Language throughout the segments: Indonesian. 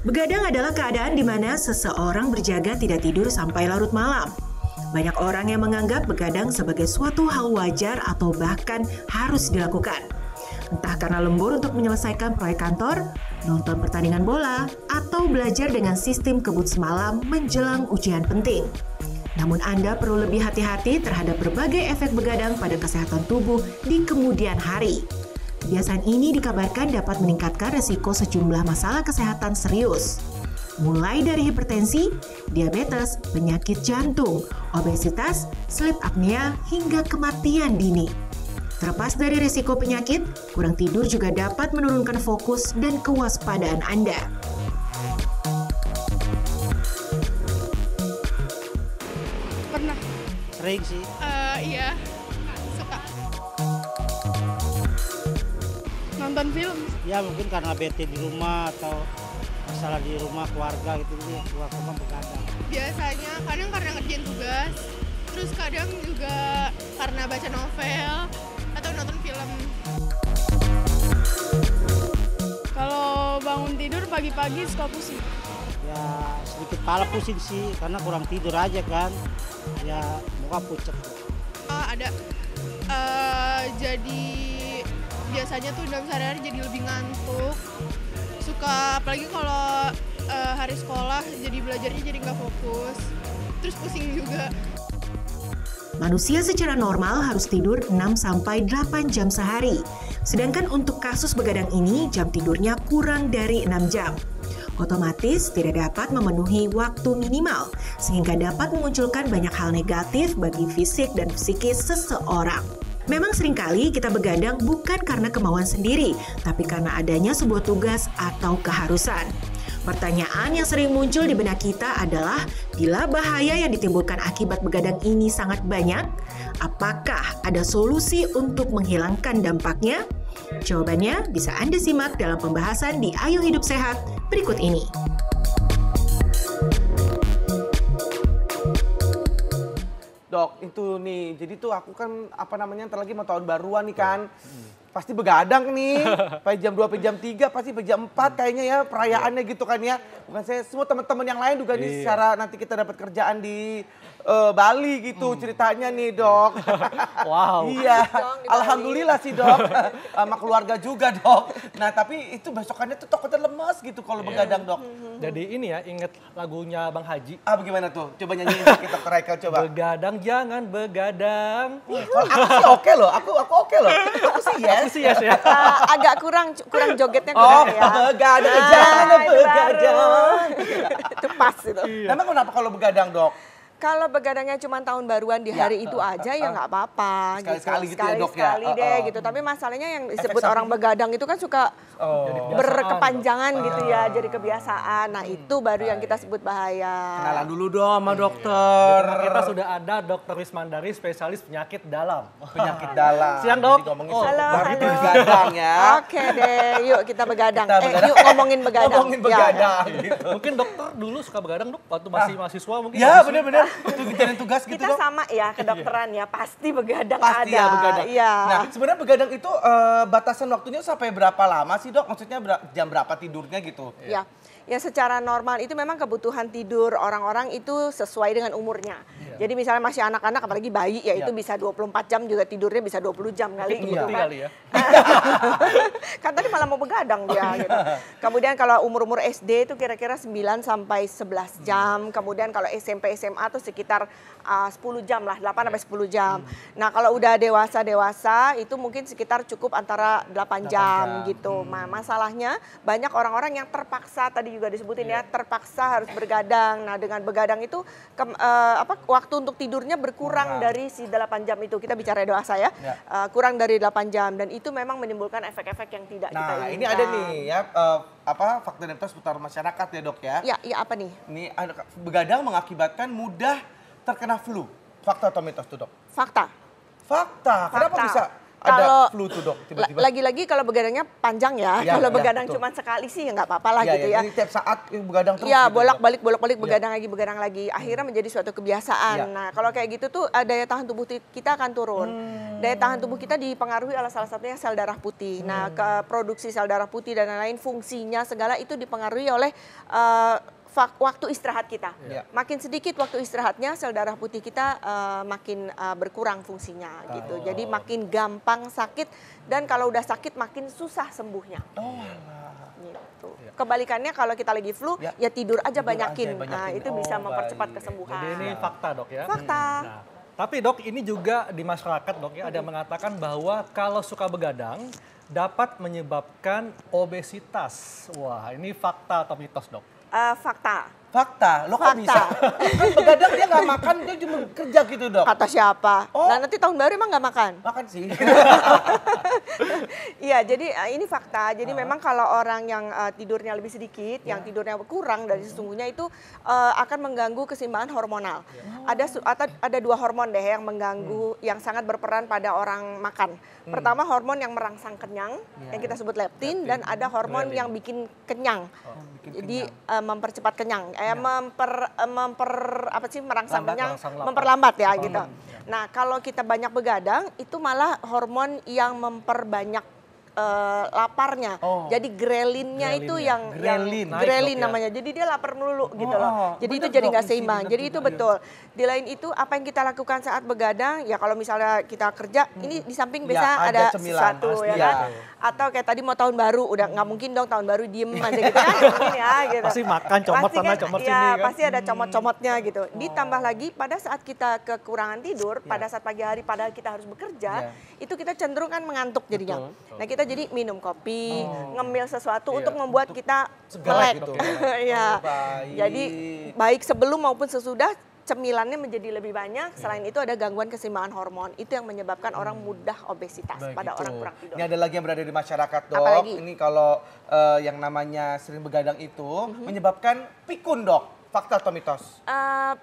Begadang adalah keadaan di mana seseorang berjaga tidak tidur sampai larut malam. Banyak orang yang menganggap begadang sebagai suatu hal wajar atau bahkan harus dilakukan. Entah karena lembur untuk menyelesaikan proyek kantor, nonton pertandingan bola, atau belajar dengan sistem kebut semalam menjelang ujian penting. Namun Anda perlu lebih hati-hati terhadap berbagai efek begadang pada kesehatan tubuh di kemudian hari. Kebiasaan ini dikabarkan dapat meningkatkan resiko sejumlah masalah kesehatan serius. Mulai dari hipertensi, diabetes, penyakit jantung, obesitas, sleep apnea, hingga kematian dini. Terlepas dari risiko penyakit, kurang tidur juga dapat menurunkan fokus dan kewaspadaan Anda. Pernah. Sering sih. Iya, suka. Nonton film. Ya mungkin karena bete di rumah atau masalah di rumah keluarga gitu, jadi keluar rumah begadang. Biasanya kadang karena ngerjain tugas, terus kadang juga karena baca novel atau nonton film. Kalau bangun tidur pagi-pagi suka pusing. Ya sedikit kepala pusing sih karena kurang tidur aja kan. Ya muka pucet. Ada. Jadi biasanya tuh dalam sehari-hari jadi lebih ngantuk. Suka apalagi kalau hari sekolah jadi belajarnya jadi nggak fokus. Terus pusing juga. Manusia secara normal harus tidur 6-8 jam sehari. Sedangkan untuk kasus begadang ini, jam tidurnya kurang dari 6 jam. Otomatis tidak dapat memenuhi waktu minimal, sehingga dapat memunculkan banyak hal negatif bagi fisik dan psikis seseorang. Memang seringkali kita begadang bukan karena kemauan sendiri, tapi karena adanya sebuah tugas atau keharusan. Pertanyaan yang sering muncul di benak kita adalah, bila bahaya yang ditimbulkan akibat begadang ini sangat banyak, apakah ada solusi untuk menghilangkan dampaknya? Jawabannya bisa Anda simak dalam pembahasan di Ayo Hidup Sehat berikut ini. Dok, itu nih, jadi tuh aku kan ntar lagi mau tahun baruan nih kan. Pasti begadang nih, sampai jam 2, sampai jam 3, pasti sampai jam 4 kayaknya ya perayaannya gitu kan ya. Bukan saya, semua teman-teman yang lain juga nih secara nanti kita dapat kerjaan di Bali gitu ceritanya nih dok. Wow. Iya, alhamdulillah sih dok, sama keluarga juga dok. Nah tapi itu besokannya tuh takutnya lemes gitu kalau begadang dok. Jadi ini ya, inget lagunya Bang Haji. Bagaimana tuh? Coba nyanyiin kita ke Raika coba. Begadang jangan begadang. Kalau aku sih oke loh, aku oke loh. Aku sih yes. Aku sih yes ya. Agak kurang jogetnya kurang ya. Begadang, jangan itu begadang. Itu pas itu. Emang kenapa kalau begadang dok? Kalau begadangnya cuma tahun baruan di hari itu aja ya nggak apa-apa. Sekali-sekali gitu ya, Dok, ya? Sekali deh gitu. Tapi masalahnya yang disebut orang begadang itu kan suka Jadi berkepanjangan gitu ya, jadi kebiasaan. Nah itu baru yang kita sebut bahaya. Kenalan dulu dong sama dokter. Kita sudah ada Dr. Wismandari, spesialis penyakit dalam. Penyakit dalam. Siang, Dok. Jadi ngomongin Oh, soal halo, baru halo. begadang ya. Oke deh, yuk kita begadang. Kita begadang. Yuk ngomongin begadang. Ngomongin begadang gitu. Mungkin dokter dulu suka begadang, Dok, waktu masih mahasiswa mungkin. Ya mahasiswa. benar-benar. Itu ngerjain tugas gitu Kita dok. sama ya kedokteran ya, pasti begadang Pasti ada. ya begadang. Iya. Nah sebenarnya begadang itu batasan waktunya sampai berapa lama sih dok? Maksudnya jam berapa tidurnya gitu? Ya secara normal itu memang kebutuhan tidur orang-orang itu sesuai dengan umurnya. Jadi misalnya masih anak-anak apalagi bayi ya itu bisa 24 jam juga tidurnya bisa 20 jam kali Itu gitu bukti kan. kali ya. Kan tadi malah mau begadang dia gitu. Kemudian kalau umur-umur SD itu kira-kira 9 sampai 11 jam. Kemudian kalau SMP SMA tuh sekitar 10 jam lah, 8 sampai 10 jam. Nah, kalau udah dewasa itu mungkin sekitar cukup antara 8 jam gitu. Nah, masalahnya banyak orang-orang yang terpaksa tadi juga disebutin ya, terpaksa harus begadang. Nah, dengan begadang itu waktu untuk tidurnya berkurang dari si 8 jam itu. Kita bicara dewasa ya. Kurang dari 8 jam dan itu memang menimbulkan efek-efek yang tidak kita inginkan. Nah ini ada nih ya fakta dan mitos seputar masyarakat ya dok ya. Ya apa nih? Ini begadang mengakibatkan mudah terkena flu. Fakta atau mitos tuh dok? Fakta. Fakta. Kenapa Fakta. bisa Kalau flu tuh dok tiba-tiba? lagi-lagi kalau begadangnya panjang ya. Ya, kalau ya, begadang betul. cuma sekali sih ya nggak apa-apa lah gitu ya. Jadi tiap saat begadang terus. Iya, gitu, bolak-balik Iya. begadang lagi. Akhirnya menjadi suatu kebiasaan. Iya. Nah, kalau kayak gitu tuh daya tahan tubuh kita akan turun. Daya tahan tubuh kita dipengaruhi oleh salah satunya sel darah putih. Nah, ke produksi sel darah putih dan lain-lain fungsinya segala itu dipengaruhi oleh waktu istirahat kita. Iya. Makin sedikit waktu istirahatnya, sel darah putih kita makin berkurang fungsinya gitu. Jadi makin gampang sakit dan kalau udah sakit makin susah sembuhnya. Oh, Gitu. Kebalikannya kalau kita lagi flu, ya tidur aja banyakin. Nah, itu bisa mempercepat baik. kesembuhan. Jadi ini fakta dok ya. Fakta. Nah, tapi dok ini juga di masyarakat dok ya ada yang mengatakan bahwa kalau suka begadang dapat menyebabkan obesitas. Wah ini fakta atau mitos dok? Fakta. Fakta, lo kok Fakta. bisa? Kan begadang dia nggak makan, dia cuma kerja gitu dok. Kata siapa? Oh. Nah, nanti tahun baru emang nggak makan? Makan sih. Iya, jadi ini fakta. Jadi memang kalau orang yang tidurnya lebih sedikit, yang tidurnya kurang dari sesungguhnya itu akan mengganggu keseimbangan hormonal. Ada dua hormon deh yang mengganggu, yang sangat berperan pada orang makan. Pertama hormon yang merangsang kenyang, yang kita sebut leptin, dan ada hormon yang bikin kenyang. Jadi mempercepat kenyang, merangsang kenyang, memperlambat ya gitu. Nah, kalau kita banyak begadang, itu malah hormon yang memperbanyak laparnya. Jadi grelinnya itu yang grelin namanya. Jadi dia lapar melulu gitu loh. Jadi itu jadi nggak seimbang. Jadi itu betul. Di lain itu apa yang kita lakukan saat begadang ya kalau misalnya kita kerja ini di samping biasa ada sesuatu ya kan. Atau kayak tadi mau tahun baru udah nggak mungkin dong tahun baru diem aja gitu kan. Nggak mungkin ya gitu. Pasti makan comot sana comot sini kan. Pasti ada comot-comotnya gitu. Ditambah lagi pada saat kita kekurangan tidur, pada saat pagi hari padahal kita harus bekerja, itu kita cenderung kan mengantuk jadinya. Nah, kita jadi minum kopi, ngemil sesuatu untuk membuat kita melek. gitu. Ya. Baik. Jadi baik sebelum maupun sesudah cemilannya menjadi lebih banyak. Selain itu ada gangguan keseimbangan hormon. Itu yang menyebabkan orang mudah obesitas pada gitu. orang kurang tidur. Ini ada lagi yang berada di masyarakat dok. Apalagi? Ini kalau yang namanya sering begadang itu menyebabkan pikun dok. Fakta atau mitos?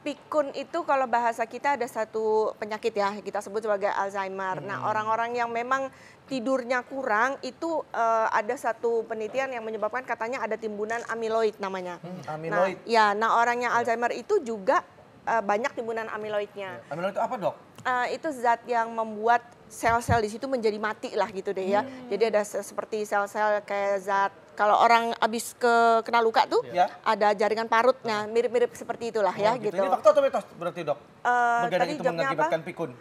Pikun itu kalau bahasa kita ada satu penyakit ya, kita sebut sebagai Alzheimer. Nah, orang-orang yang memang tidurnya kurang itu ada satu penelitian yang menyebabkan katanya ada timbunan amiloid namanya. Amiloid? Nah orang yang Alzheimer itu juga banyak timbunan amiloidnya. Amiloid itu apa dok? Itu zat yang membuat sel-sel di situ menjadi mati lah gitu deh ya. Jadi ada seperti sel-sel kayak zat kalau orang habis kena luka tuh ada jaringan parutnya, mirip-mirip seperti itulah ya gitu. Ini fakta atau mitos berarti dok? Begadang Tadi itu jawabnya mengakibatkan apa? pikun.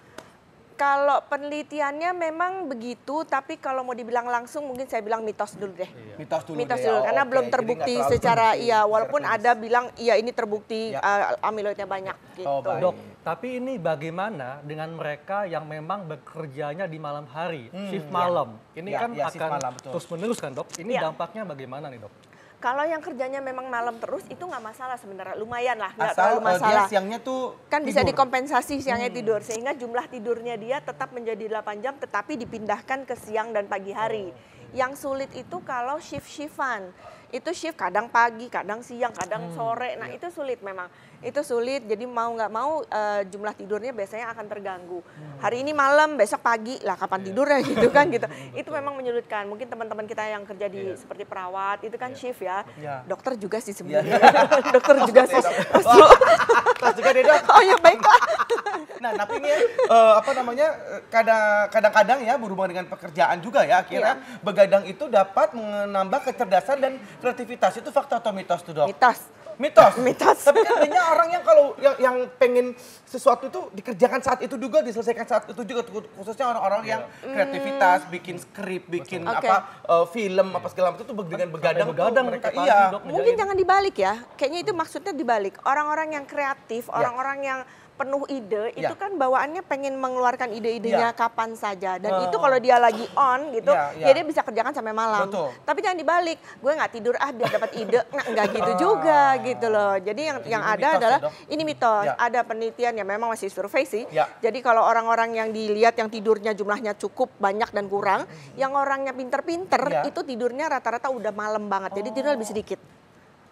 Kalau penelitiannya memang begitu, tapi kalau mau dibilang langsung mungkin saya bilang mitos dulu deh. Mitos dulu Mitos deh. dulu, Oh, karena oke. belum Jadi terbukti nggak terlalu secara terbukti iya, secara walaupun klinis. ada bilang iya ini terbukti amiloidnya banyak gitu. Oh, baik. Dok, tapi ini bagaimana dengan mereka yang memang bekerjanya di malam hari, shift malam? Ini Ya, kan ya, shift akan malam, betul. terus menerus kan dok? Ini dampaknya bagaimana nih dok? Kalau yang kerjanya memang malam terus itu nggak masalah sebenarnya, lumayan lah, nggak Asal terlalu masalah. dia siangnya tuh Kan bisa tidur. dikompensasi siangnya tidur sehingga jumlah tidurnya dia tetap menjadi 8 jam tetapi dipindahkan ke siang dan pagi hari. Yang sulit itu kalau shift-shiftan. Itu shift kadang pagi, kadang siang, kadang sore. Nah, itu sulit memang. Itu sulit. Jadi mau nggak mau jumlah tidurnya biasanya akan terganggu. Hari ini malam, besok pagi. Lah kapan tidurnya gitu kan gitu. Itu memang menyulitkan. Mungkin teman-teman kita yang kerja di seperti perawat itu kan shift ya. Dokter juga sih sebenarnya. Dokter juga sih. Kelas juga deh dok. Oh ya baiklah. Nah, tapi ini kadang-kadang ya berhubungan dengan pekerjaan juga ya. Akhirnya begadang itu dapat menambah kecerdasan dan kreativitas. Itu fakta atau mitos tuh dok? Mitos. Mitos. Tapi kan banyak orang yang kalau yang pengen sesuatu itu dikerjakan saat itu juga, diselesaikan saat itu juga, khususnya orang-orang yang kreativitas, bikin skrip, bikin film apa segala macam itu dengan begadang mereka Dok, Mungkin jangan dibalik ya. Kayaknya itu maksudnya dibalik. Orang-orang yang kreatif, orang-orang yang penuh ide, itu kan bawaannya pengen mengeluarkan ide-idenya kapan saja. Dan itu kalau dia lagi on gitu, ya dia bisa kerjakan sampai malam. Betul. Tapi jangan dibalik, gue nggak tidur biar dapat ide. Nah, nggak gitu juga gitu loh. Jadi yang ada mitos adalah, ya, Dok? ini mitos. Ada penelitian yang memang masih survei sih. Ya. Jadi kalau orang-orang yang dilihat yang tidurnya jumlahnya cukup banyak dan kurang, yang orangnya pinter-pinter itu tidurnya rata-rata udah malam banget. Jadi tidurnya lebih sedikit.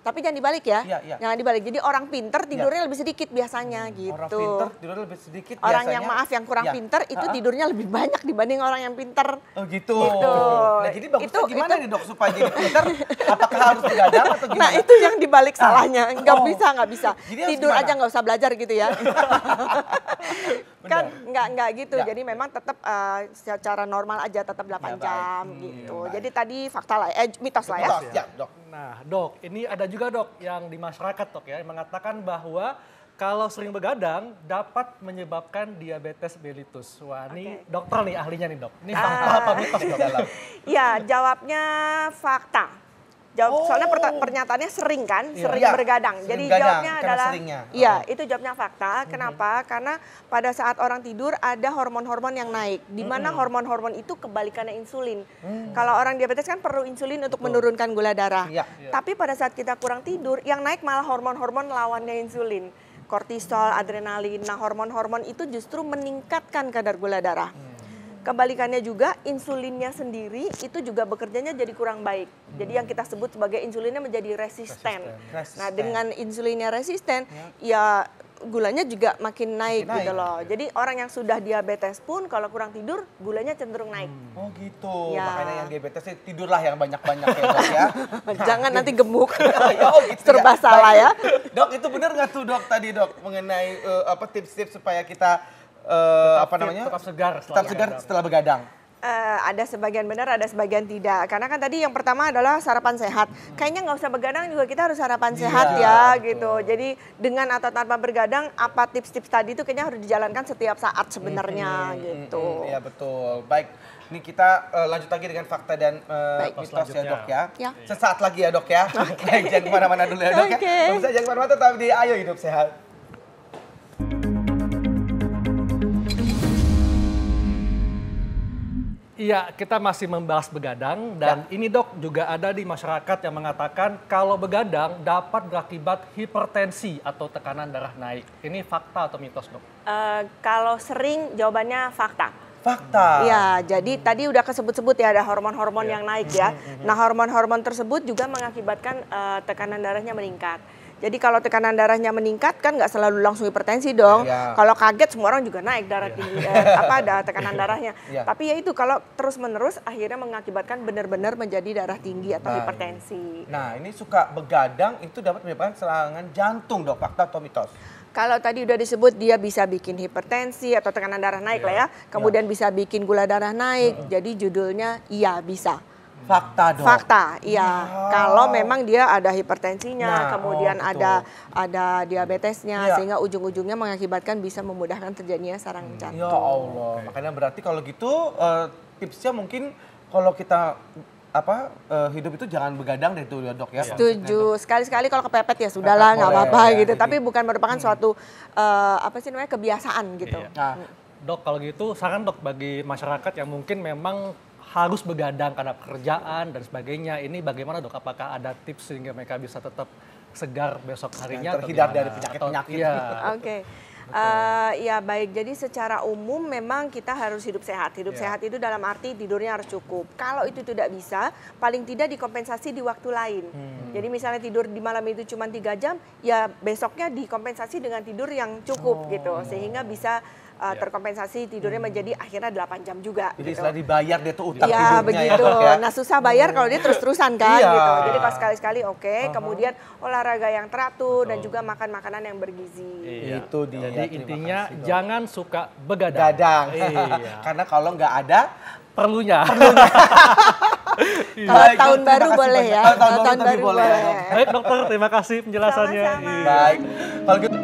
Tapi jangan dibalik ya. Iya, iya. Jangan dibalik. Jadi orang pinter tidurnya lebih sedikit biasanya gitu. Orang pinter tidurnya lebih sedikit Orang biasanya. yang maaf yang kurang Ya. pinter itu tidurnya lebih banyak dibanding orang yang pinter. Oh gitu. Gitu. Nah jadi bagusnya Itu- gimana nih dok supaya jadi pinter? Apakah harus begadang atau gimana? Nah itu yang dibalik salahnya. Nggak Oh. bisa, nggak bisa. Jadi harus Tidur gimana? aja nggak usah belajar gitu ya. Kan nggak gitu. Ya. Jadi memang tetap secara normal aja tetap 8 Ya, baik. jam gitu. baik. Jadi tadi fakta lah, mitos lah ya. Mitos, ya dok. Nah, Dok, ini ada juga Dok yang di masyarakat Dok ya yang mengatakan bahwa kalau sering begadang dapat menyebabkan diabetes mellitus. Wah, ini Oke. dokter nih ahlinya nih Dok. Ini fakta apa mitos Dok? Iya, jawabnya fakta. Soalnya pernyataannya sering kan, sering Iya, begadang. sering Jadi begadang, jawabnya karena adalah seringnya. iya, itu jawabnya fakta. Kenapa? Karena pada saat orang tidur ada hormon-hormon yang naik. Di mana hormon-hormon itu kebalikannya insulin. Kalau orang diabetes kan perlu insulin untuk menurunkan gula darah. Iya. Tapi pada saat kita kurang tidur, yang naik malah hormon-hormon lawannya insulin. Kortisol, adrenalin. Nah, hormon-hormon itu justru meningkatkan kadar gula darah. Kebalikannya juga insulinnya sendiri itu juga bekerjanya jadi kurang baik. Jadi yang kita sebut sebagai insulinnya menjadi resisten. Nah, dengan insulinnya resisten ya gulanya juga makin naik gitu loh. Jadi orang yang sudah diabetes pun kalau kurang tidur gulanya cenderung naik. Oh gitu. Ya. Makanya yang diabetes tidurlah yang banyak-banyak ya dok ya. Jangan nanti gemuk. Oh, gitu Serba ya. salah ya. Baik. Dok itu benar nggak tuh dok tadi dok mengenai tips-tips supaya kita Tetap segar setelah begadang. Ada sebagian benar, ada sebagian tidak. Karena kan tadi yang pertama adalah sarapan sehat. Kayaknya nggak usah begadang juga kita harus sarapan sehat ya gitu. Jadi dengan atau tanpa begadang, apa tips-tips tadi itu kayaknya harus dijalankan setiap saat sebenarnya gitu. Iya betul. Baik, ini kita lanjut lagi dengan fakta dan Baik. mitos ya dok ya. Ya. Sesaat lagi ya dok ya. Baik, jangan kemana-mana dulu ya dok ya. Oke. Pemirsa jangan kemana-mana, tetap di Ayo Hidup Sehat. Iya, kita masih membahas begadang dan ini Dok juga ada di masyarakat yang mengatakan kalau begadang dapat berakibat hipertensi atau tekanan darah naik. Ini fakta atau mitos Dok? Kalau sering jawabannya fakta. Fakta. Ya, jadi tadi udah kesebut-sebut ya ada hormon-hormon yang naik ya. Nah, hormon-hormon tersebut juga mengakibatkan tekanan darahnya meningkat. Jadi kalau tekanan darahnya meningkat kan nggak selalu langsung hipertensi dong. Iya. Kalau kaget semua orang juga naik darah tinggi, tekanan darahnya. Iya. Tapi ya itu kalau terus-menerus akhirnya mengakibatkan benar-benar menjadi darah tinggi atau Baik. hipertensi. Nah ini suka begadang itu dapat menyebabkan serangan jantung dok, fakta atau mitos? Kalau tadi udah disebut dia bisa bikin hipertensi atau tekanan darah naik lah ya. Kemudian bisa bikin gula darah naik. Jadi judulnya iya bisa. Fakta dok. Fakta, iya. Kalau memang dia ada hipertensinya, Nah, kemudian betul. ada diabetesnya, Iya. sehingga ujung-ujungnya mengakibatkan bisa memudahkan terjadinya serangan jantung. Ya Allah, makanya berarti kalau gitu tipsnya mungkin kalau kita hidup itu jangan begadang deh tuh ya dok ya. Setuju. Sekali-sekali kalau kepepet ya sudahlah, nggak apa-apa ya. gitu. Tapi bukan merupakan suatu kebiasaan gitu. Iya. Nah, Dok, kalau gitu saran Dok bagi masyarakat yang mungkin memang harus begadang karena pekerjaan dan sebagainya. Ini bagaimana Dok? Apakah ada tips sehingga mereka bisa tetap segar besok harinya? terhindar atau dari gimana? penyakit-penyakit. Iya. Oke. Ya baik, jadi secara umum memang kita harus hidup sehat. Hidup sehat itu dalam arti tidurnya harus cukup. Kalau itu tidak bisa, paling tidak dikompensasi di waktu lain. Jadi misalnya tidur di malam itu cuma 3 jam, ya besoknya dikompensasi dengan tidur yang cukup gitu. Sehingga bisa terkompensasi tidurnya menjadi akhirnya 8 jam juga. jadi gitu. setelah dibayar dia tuh utang Ya tidurnya begitu. ya dok ya. Nah susah bayar kalau dia terus-terusan kan Iya. gitu. Jadi kalau sekali-sekali oke. Kemudian olahraga yang teratur dan juga makan makanan yang bergizi. Iya. Itu dia. Jadi Terima intinya kasih, Dok. jangan suka begadang. Begadang. Iya. Karena kalau nggak ada Perlunya. Kalau Baik, tahun Dok, baru terima kasih boleh banyak. ya. Tahun Kalau baru tapi boleh ya, Dok. Baik dokter, terima kasih penjelasannya. Sama-sama. Iya. baik. Kalau gitu